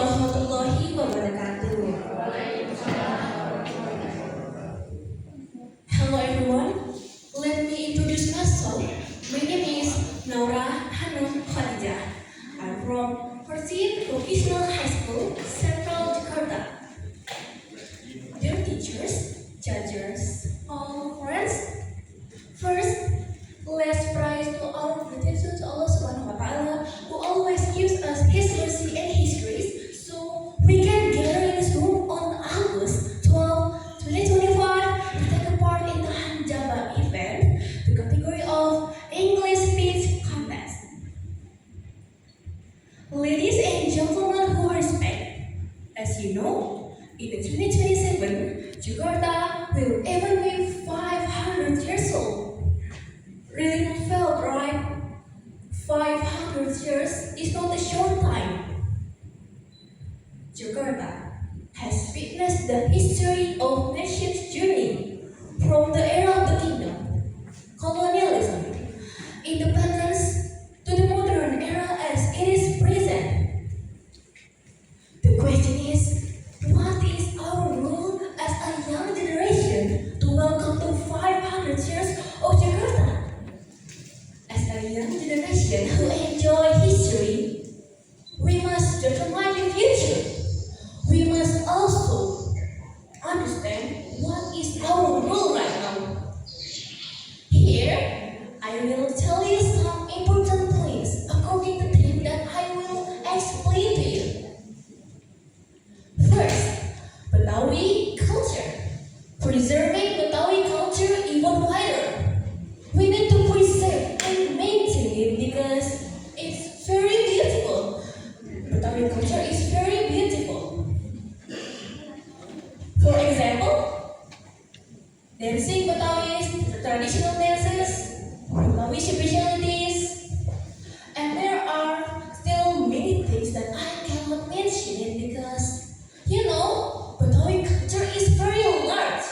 warahmatullahi wabarakatuh. Hello everyone, let me introduce myself. My name is Naura Hanum Khadijah. I'm from 14th Vocational High School, Central Jakarta. Dear teachers, judges, all friends, first, let's praise to our gratitude to Allah Subhanahu wa Ta'ala who always gives us His mercy and His grace so we can gather in this room on August 12, 2025 to take a part in the hanjaba event, the category of English speech contest. Ladies and gentlemen who respect, as you know, in 2027, Jakarta will even be 500 years old. Really not felt, right? 500 years is not a short time. Jakarta has witnessed the history of nation's journey from the era of the kingdom, colonialism, independence, to the modern era as it is present. The question is, what is our role as a young generation to welcome to 500 years of Jakarta? As a young generation who enjoy history, we must determine the future. We must also understand what is our role right now. Here, I will tell you some important points according to the theme that I will explain to you. First, Betawi culture. Preserving Betawi culture even wider. We need to preserve and maintain it because it's very beautiful. Betawi culture is very beautiful. For example, dancing Betawi, traditional dances, Betawi specialties, and there are still many things that I cannot mention it because, you know, Betawi culture is very large.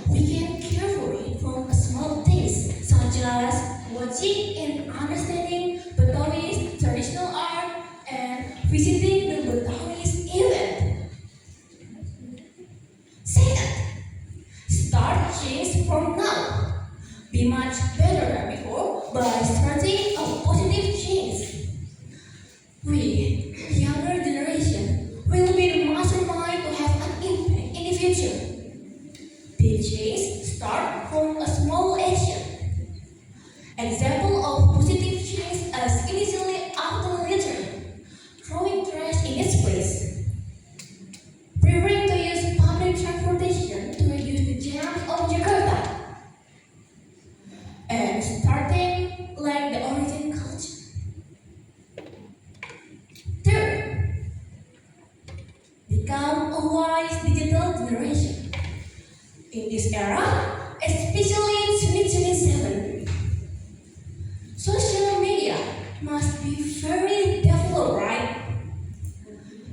We can care for it from small things such as watching and understanding Betawi's traditional art and visiting the Betawi's event. Second, start change from now. Be much better than before by starting a positive change. We, younger generation, will be the mastermind to have an impact in the future. Big change start from a small action. Example of positive change as initially after litter, throwing trash in its place, preferring to use public transportation to reduce the jam of Jakarta, and starting like the origin culture. Third, become a wise digital generation. In this era, especially in 2027, social media must be very developed, right?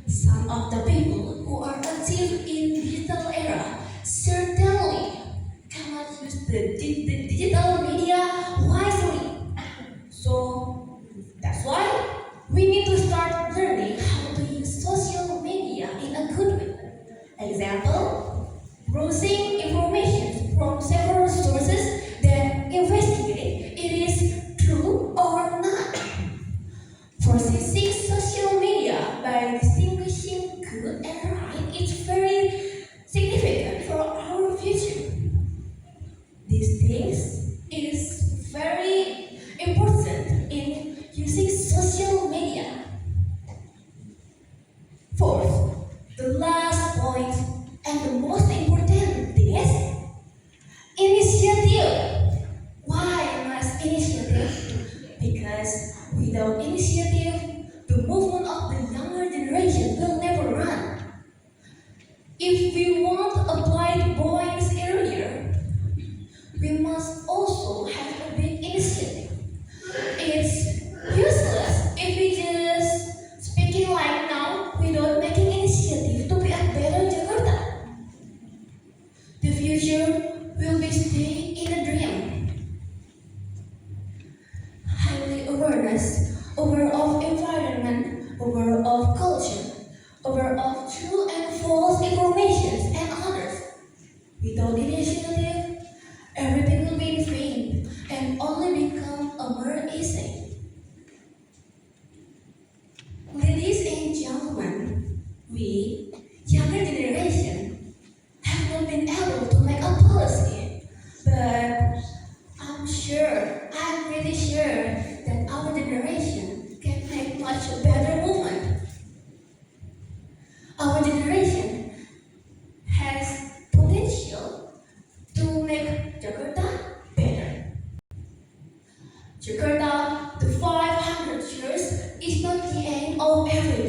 Some of the people who are active in digital era certainly cannot use the digital media wisely. So that's why we need to start learning how to use social media in a good way. Example, browsing information from several sources, then investigate it is true or not. Processing social media by distinguishing good and right is very significant for our future. These things is very important in using social media. Fourth, the last point and the most important thing is initiative. Why must initiative? Because without initiative, the movement of the younger generation will never run. much better moment. Our generation has potential to make Jakarta better. Jakarta, the 500 years, is not the end of everything.